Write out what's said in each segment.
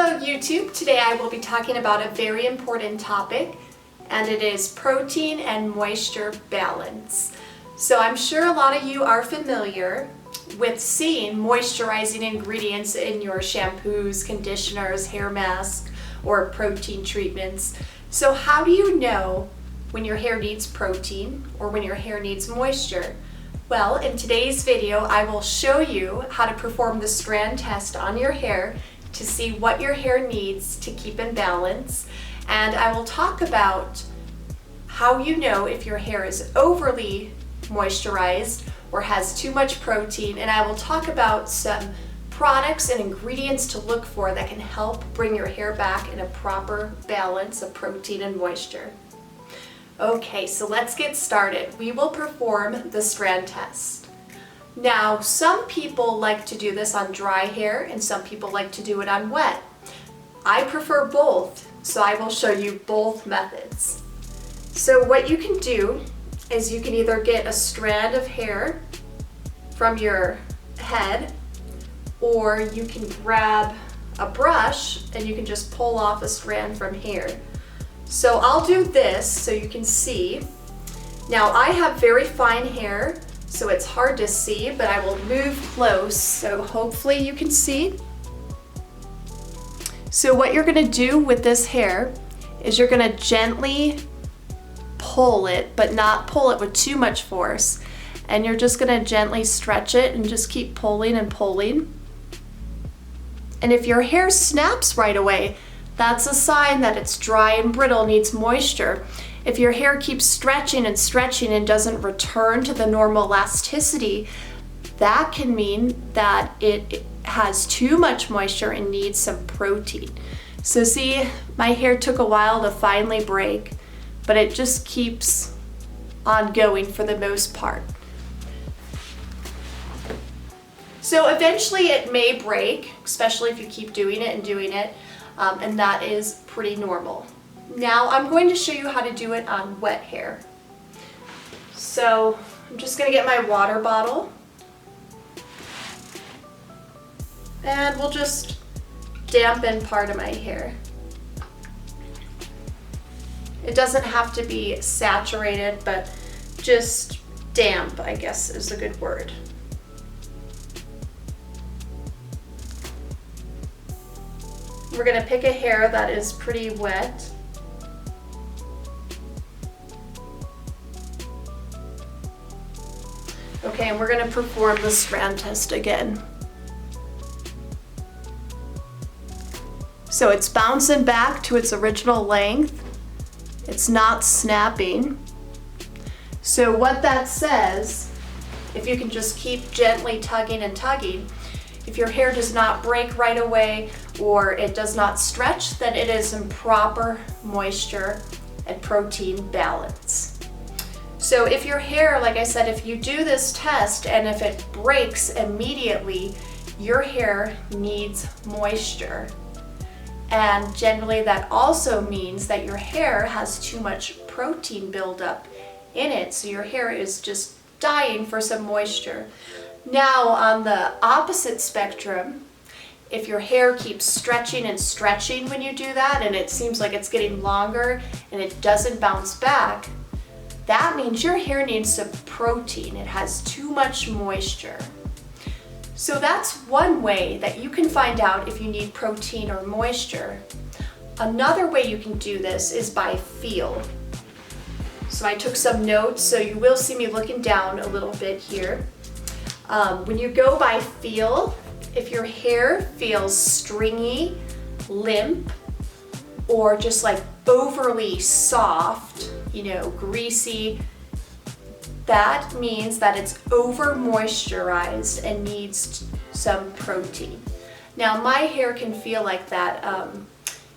Hello YouTube! Today I will be talking about a very important topic, and it is protein and moisture balance. So I'm sure a lot of you are familiar with seeing moisturizing ingredients in your shampoos, conditioners, hair masks, or protein treatments. So how do you know when your hair needs protein or when your hair needs moisture? Well, in today's video I will show you how to perform the strand test on your hair to see what your hair needs to keep in balance, and I will talk about how you know if your hair is overly moisturized or has too much protein, and I will talk about some products and ingredients to look for that can help bring your hair back in a proper balance of protein and moisture. Okay, so let's get started. We will perform the strand test. Now, some people like to do this on dry hair and some people like to do it on wet. I prefer both, so I will show you both methods. So what you can do is you can either get a strand of hair from your head, or you can grab a brush and you can just pull off a strand from here. So I'll do this so you can see. Now I have very fine hair, so it's hard to see, but I will move close so hopefully you can see. So what you're gonna do with this hair is you're gonna gently pull it, but not pull it with too much force. And you're just gonna gently stretch it and just keep pulling and pulling. And if your hair snaps right away, that's a sign that it's dry and brittle, needs moisture. If your hair keeps stretching and stretching and doesn't return to the normal elasticity, that can mean that it has too much moisture and needs some protein. So see, my hair took a while to finally break, but it just keeps on going for the most part. So eventually it may break, especially if you keep doing it, and that is pretty normal. Now I'm going to show you how to do it on wet hair. So I'm just going to get my water bottle, and we'll just dampen part of my hair. It doesn't have to be saturated, but just damp, I guess, is a good word. We're going to pick a hair that is pretty wet. Okay, and we're going to perform the strand test again. So it's bouncing back to its original length. It's not snapping. So what that says, if you can just keep gently tugging and tugging, if your hair does not break right away or it does not stretch, then it is in proper moisture and protein balance. So if your hair, like I said, if you do this test and if it breaks immediately, your hair needs moisture. And generally that also means that your hair has too much protein buildup in it, so your hair is just dying for some moisture. Now on the opposite spectrum, if your hair keeps stretching and stretching when you do that and it seems like it's getting longer and it doesn't bounce back, that means your hair needs some protein. It has too much moisture. So that's one way that you can find out if you need protein or moisture. Another way you can do this is by feel. So I took some notes, so you will see me looking down a little bit here. When you go by feel, if your hair feels stringy, limp, or just like overly soft, greasy, that means that it's over moisturized and needs some protein. Now my hair can feel like that.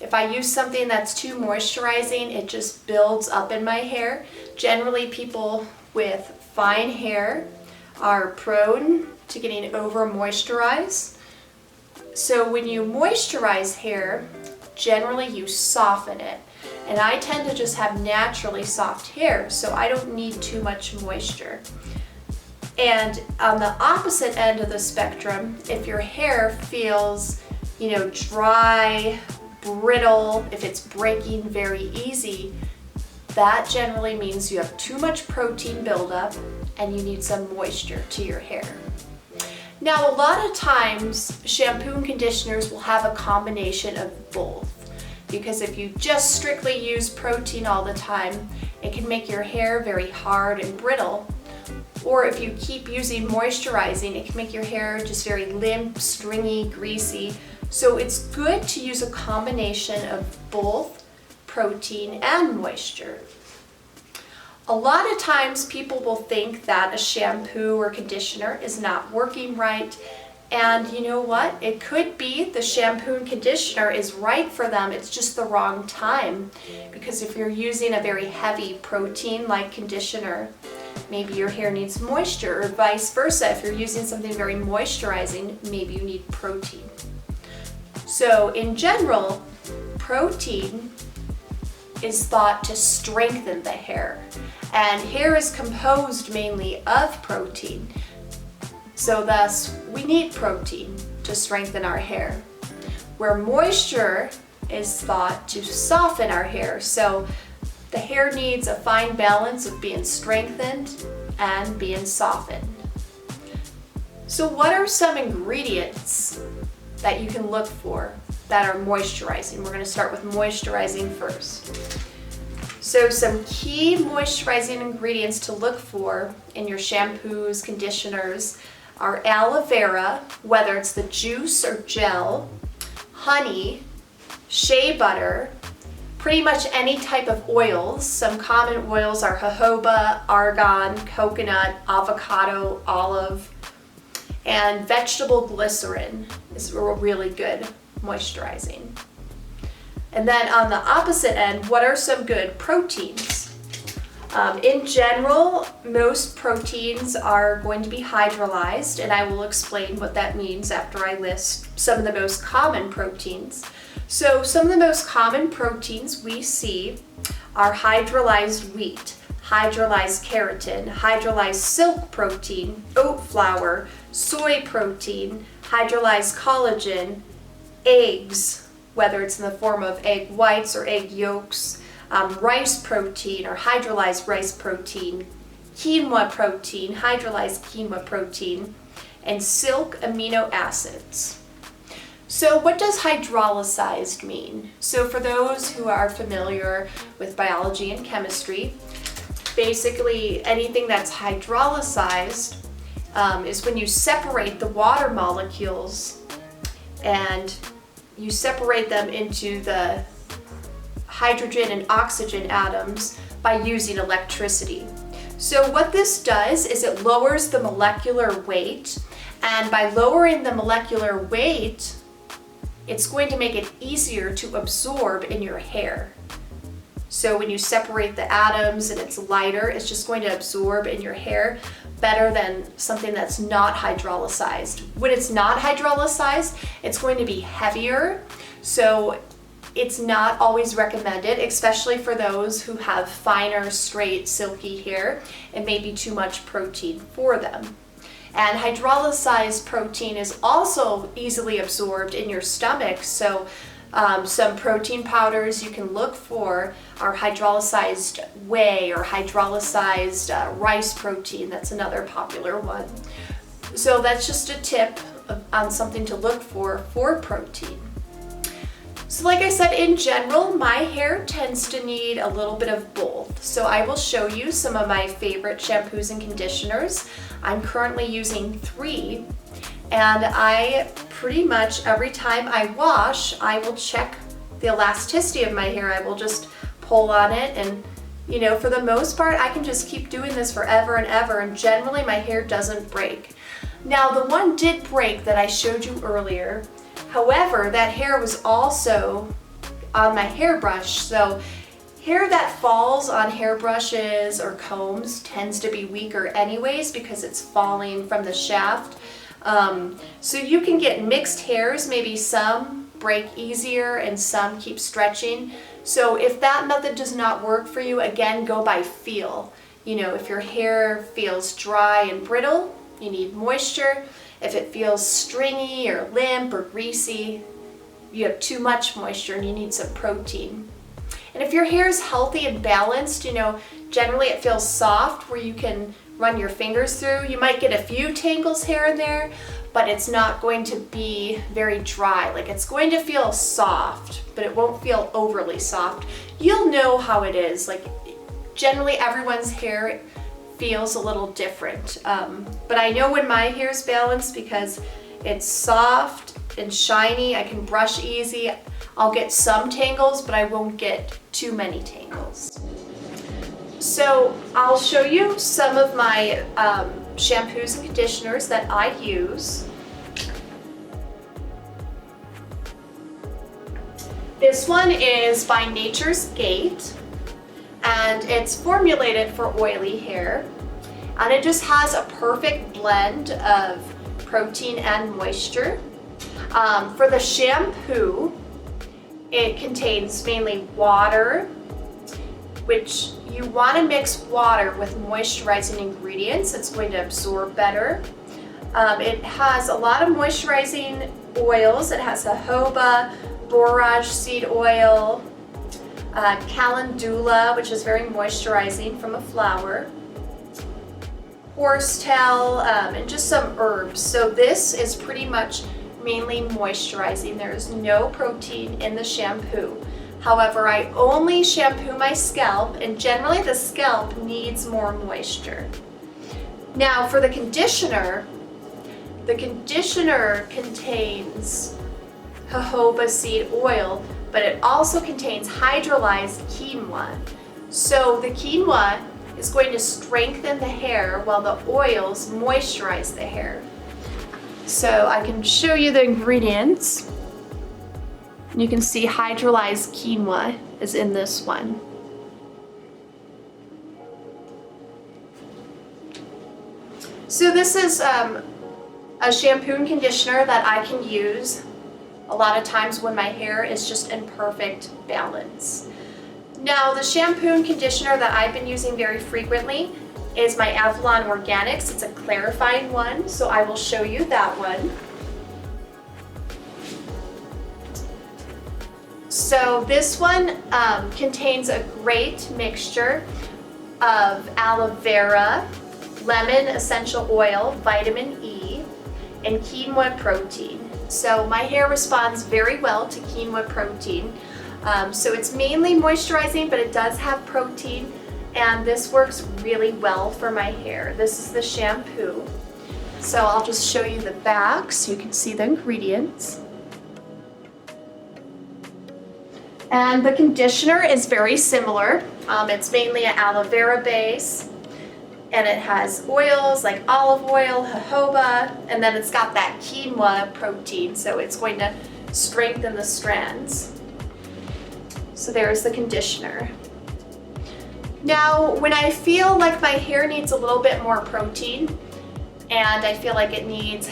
If I use something that's too moisturizing, it just builds up in my hair. Generally people with fine hair are prone to getting over moisturized. So when you moisturize hair, generally you soften it. And I tend to just have naturally soft hair, so I don't need too much moisture. And on the opposite end of the spectrum, if your hair feels, dry, brittle, if it's breaking very easy, that generally means you have too much protein buildup and you need some moisture to your hair. Now, a lot of times shampoo and conditioners will have a combination of both, because if you just strictly use protein all the time, it can make your hair very hard and brittle. Or if you keep using moisturizing, it can make your hair just very limp, stringy, greasy. So it's good to use a combination of both protein and moisture. A lot of times people will think that a shampoo or conditioner is not working right, and you know what? It could be the shampoo and conditioner is right for them, it's just the wrong time. Because if you're using a very heavy protein-like conditioner, maybe your hair needs moisture, or vice versa. If you're using something very moisturizing, maybe you need protein. So in general, protein is thought to strengthen the hair, and hair is composed mainly of protein. So thus, we need protein to strengthen our hair, where moisture is thought to soften our hair. So the hair needs a fine balance of being strengthened and being softened. So what are some ingredients that you can look for that are moisturizing? We're going to start with moisturizing first. So some key moisturizing ingredients to look for in your shampoos, conditioners are aloe vera, whether it's the juice or gel, honey, shea butter, pretty much any type of oils. Some common oils are jojoba, argan, coconut, avocado, olive, and vegetable glycerin is really good moisturizing. And then on the opposite end, what are some good proteins? In general, most proteins are going to be hydrolyzed, and I will explain what that means after I list some of the most common proteins. So some of the most common proteins we see are hydrolyzed wheat, hydrolyzed keratin, hydrolyzed silk protein, oat flour, soy protein, hydrolyzed collagen, eggs, whether it's in the form of egg whites or egg yolks, rice protein or hydrolyzed rice protein, quinoa protein, hydrolyzed quinoa protein, and silk amino acids. So what does hydrolyzed mean? So for those who are familiar with biology and chemistry, basically anything that's hydrolyzed is when you separate the water molecules and you separate them into the hydrogen and oxygen atoms by using electricity. So what this does is it lowers the molecular weight, and by lowering the molecular weight, it's going to make it easier to absorb in your hair. So when you separate the atoms and it's lighter, it's just going to absorb in your hair better than something that's not hydrolyzed. When it's not hydrolyzed, it's going to be heavier, so it's not always recommended, especially for those who have finer, straight, silky hair. It may be too much protein for them. And hydrolyzed protein is also easily absorbed in your stomach, so some protein powders you can look for are hydrolyzed whey or hydrolyzed rice protein. That's another popular one. So that's just a tip on something to look for protein. So like I said, in general, my hair tends to need a little bit of both. So I will show you some of my favorite shampoos and conditioners. I'm currently using 3, and I pretty much every time I wash, I will check the elasticity of my hair. I will just pull on it, and you know, for the most part, I can just keep doing this forever and ever, and generally my hair doesn't break. Now the one did break that I showed you earlier. However, that hair was also on my hairbrush, so hair that falls on hairbrushes or combs tends to be weaker anyways because it's falling from the shaft. So you can get mixed hairs, maybe some break easier and some keep stretching. So if that method does not work for you, again, go by feel. You know, if your hair feels dry and brittle, you need moisture. If it feels stringy or limp or greasy, you have too much moisture and you need some protein. And if your hair is healthy and balanced, you know, generally it feels soft where you can run your fingers through. You might get a few tangles here and there, but it's not going to be very dry. Like, it's going to feel soft, but it won't feel overly soft. You'll know how it is. Like, generally everyone's hair feels a little different. But I know when my hair is balanced because it's soft and shiny. I can brush easy. I'll get some tangles, but I won't get too many tangles. So I'll show you some of my shampoos and conditioners that I use. This one is by Nature's Gate, and it's formulated for oily hair, and it just has a perfect blend of protein and moisture. For the shampoo, it contains mainly water, which you want to mix water with moisturizing ingredients. It's going to absorb better. It has a lot of moisturizing oils. It has jojoba, borage seed oil, calendula, which is very moisturizing from a flower, horsetail, and just some herbs. So this is pretty much mainly moisturizing. There's no protein in the shampoo. However, I only shampoo my scalp, and generally the scalp needs more moisture. Now for the conditioner contains jojoba seed oil, but it also contains hydrolyzed quinoa. So the quinoa is going to strengthen the hair while the oils moisturize the hair. So I can show you the ingredients. You can see hydrolyzed quinoa is in this one. So this is a shampoo and conditioner that I can use a lot of times when my hair is just in perfect balance. Now the shampoo and conditioner that I've been using very frequently is my Avalon Organics. It's a clarifying one, so I will show you that one. So this one contains a great mixture of aloe vera, lemon essential oil, vitamin E, and quinoa protein. So my hair responds very well to quinoa protein. So it's mainly moisturizing, but it does have protein, and this works really well for my hair. This is the shampoo. So I'll just show you the back so you can see the ingredients. And the conditioner is very similar. It's mainly an aloe vera base, and it has oils like olive oil, jojoba, and then it's got that quinoa protein, so it's going to strengthen the strands. So there's the conditioner. Now, when I feel like my hair needs a little bit more protein, and I feel like it needs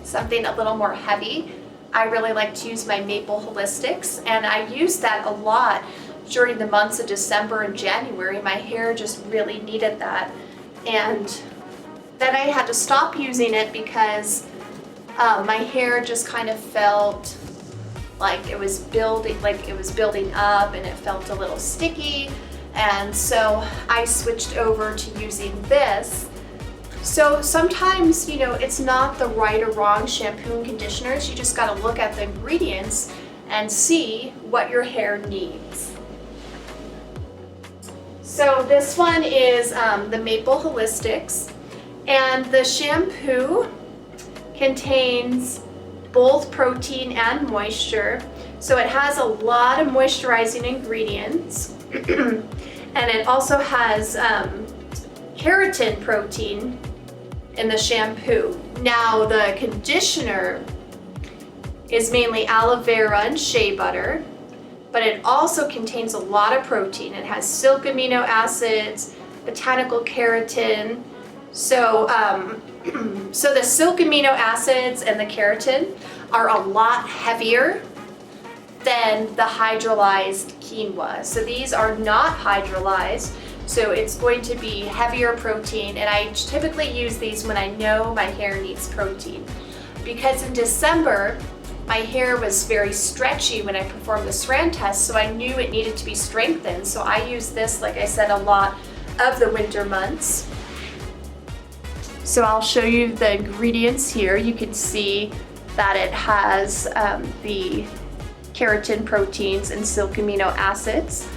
something a little more heavy, I really like to use my Maple Holistics, and I use that a lot during the months of December and January. My hair just really needed that, and then I had to stop using it because my hair just kind of felt like it was building up, and it felt a little sticky, and so I switched over to using this. So sometimes, you know, it's not the right or wrong shampoo and conditioners. You just got to look at the ingredients and see what your hair needs. So this one is the Maple Holistics, and the shampoo contains both protein and moisture. So it has a lot of moisturizing ingredients, and it also has keratin protein in the shampoo. Now the conditioner is mainly aloe vera and shea butter, but it also contains a lot of protein. It has silk amino acids, botanical keratin. So, so the silk amino acids and the keratin are a lot heavier than the hydrolyzed quinoa. So these are not hydrolyzed, so it's going to be heavier protein, and I typically use these when I know my hair needs protein. Because in December, my hair was very stretchy when I performed the Saran test, so I knew it needed to be strengthened. So I used this, like I said, a lot of the winter months. So I'll show you the ingredients here. You can see that it has the keratin proteins and silk amino acids.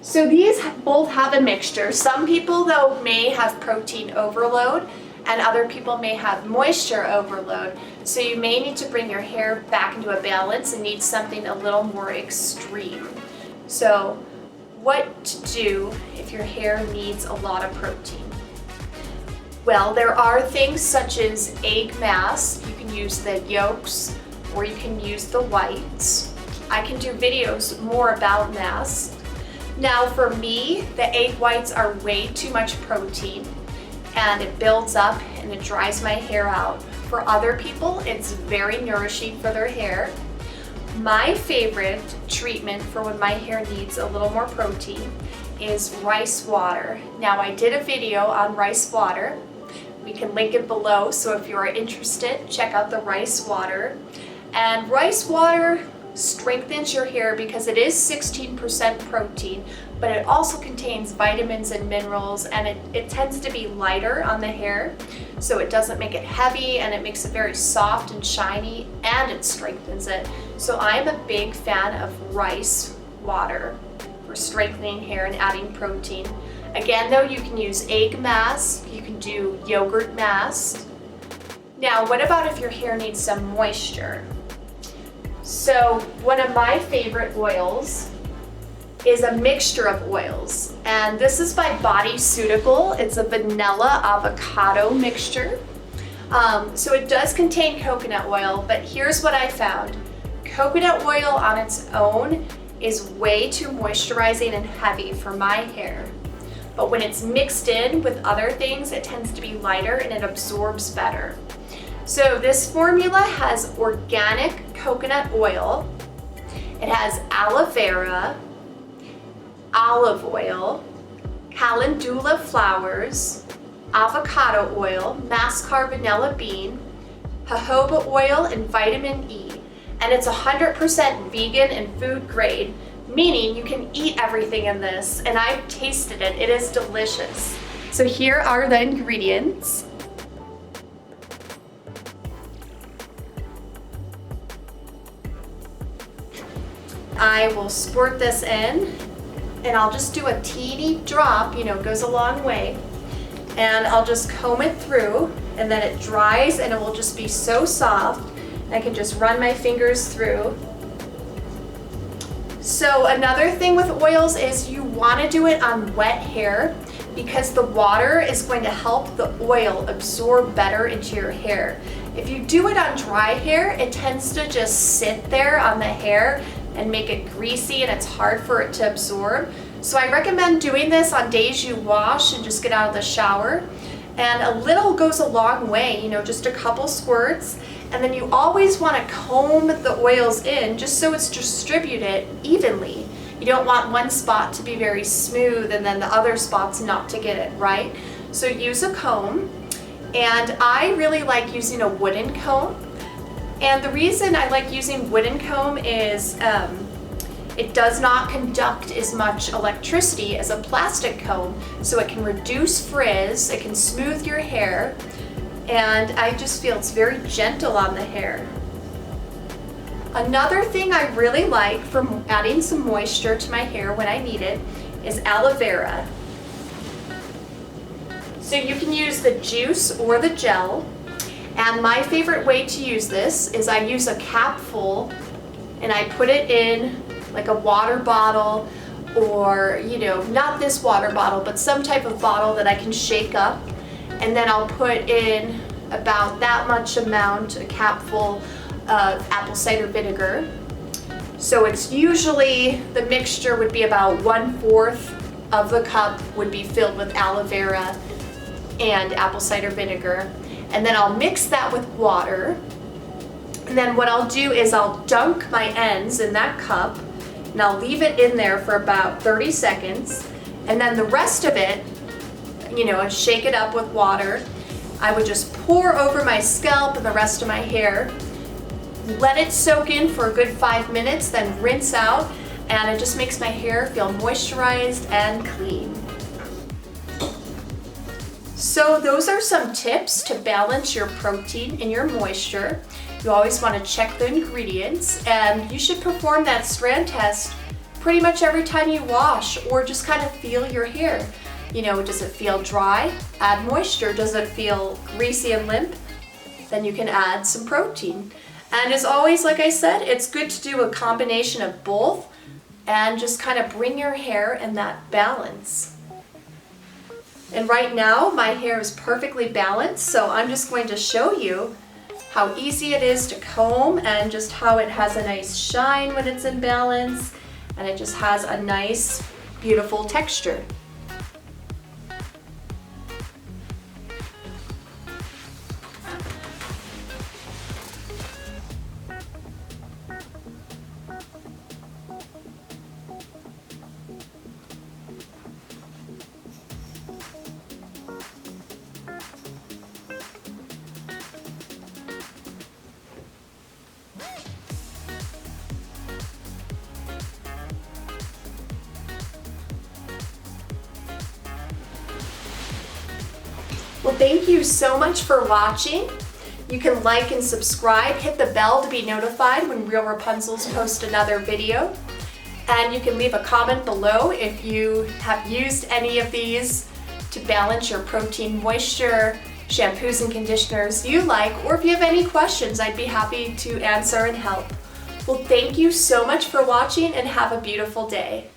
So these both have a mixture. Some people though may have protein overload and other people may have moisture overload. So you may need to bring your hair back into a balance and need something a little more extreme. So what to do if your hair needs a lot of protein? Well, there are things such as egg mask. You can use the yolks or you can use the whites. I can do videos more about masks. Now for me, the egg whites are way too much protein and it builds up and it dries my hair out. For other people, it's very nourishing for their hair. My favorite treatment for when my hair needs a little more protein is rice water. Now I did a video on rice water. We can link it below, so if you are interested, check out the rice water. And rice water strengthens your hair because it is 16% protein, but it also contains vitamins and minerals, and it tends to be lighter on the hair, so it doesn't make it heavy, and it makes it very soft and shiny, and it strengthens it. So I am a big fan of rice water for strengthening hair and adding protein. Again though, you can use egg mask, you can do yogurt mask. Now what about if your hair needs some moisture? So one of my favorite oils is a mixture of oils, and this is by Bodyceutical. It's a vanilla avocado mixture. So it does contain coconut oil, but here's what I found. Coconut oil on its own is way too moisturizing and heavy for my hair. But when it's mixed in with other things, it tends to be lighter and it absorbs better. So this formula has organic coconut oil, it has aloe vera, olive oil, calendula flowers, avocado oil, mascar vanilla bean, jojoba oil, and vitamin E. And it's 100% vegan and food grade, meaning you can eat everything in this, and I've tasted it. It is delicious. So here are the ingredients. I will squirt this in, and I'll just do a teeny drop, you know, it goes a long way. And I'll just comb it through, and then it dries and it will just be so soft. I can just run my fingers through. So another thing with oils is you want to do it on wet hair because the water is going to help the oil absorb better into your hair. If you do it on dry hair, it tends to just sit there on the hair and make it greasy, and it's hard for it to absorb. So I recommend doing this on days you wash and just get out of the shower. And a little goes a long way, you know, just a couple squirts. And then you always want to comb the oils in just so it's distributed evenly. You don't want one spot to be very smooth and then the other spots not to get it right. So use a comb, and I really like using a wooden comb. And the reason I like using wooden comb is it does not conduct as much electricity as a plastic comb, so it can reduce frizz, it can smooth your hair, and I just feel it's very gentle on the hair. Another thing I really like for adding some moisture to my hair when I need it is aloe vera. So you can use the juice or the gel, and my favorite way to use this is I use a cap full and I put it in like a water bottle, or, you know, not this water bottle, but some type of bottle that I can shake up, and then I'll put in about that much amount, a cap full of apple cider vinegar. So it's usually, the mixture would be about 1/4 of the cup would be filled with aloe vera and apple cider vinegar. And then I'll mix that with water. And then what I'll do is I'll dunk my ends in that cup, and I'll leave it in there for about 30 seconds. And then the rest of it, and shake it up with water. I would just pour over my scalp and the rest of my hair. Let it soak in for a good 5 minutes, then rinse out, and it just makes my hair feel moisturized and clean. So those are some tips to balance your protein and your moisture. You always want to check the ingredients, and you should perform that strand test pretty much every time you wash, or just kind of feel your hair. Does it feel dry? Add moisture. Does it feel greasy and limp? Then you can add some protein. And as always, like I said, it's good to do a combination of both and just kind of bring your hair in that balance. And right now, my hair is perfectly balanced, so I'm just going to show you how easy it is to comb and just how it has a nice shine when it's in balance, and it just has a nice, beautiful texture. Well, thank you so much for watching. You can like and subscribe, hit the bell to be notified when Real Rapunzels post another video. And you can leave a comment below if you have used any of these to balance your protein moisture, shampoos and conditioners you like, or if you have any questions, I'd be happy to answer and help. Well, thank you so much for watching and have a beautiful day.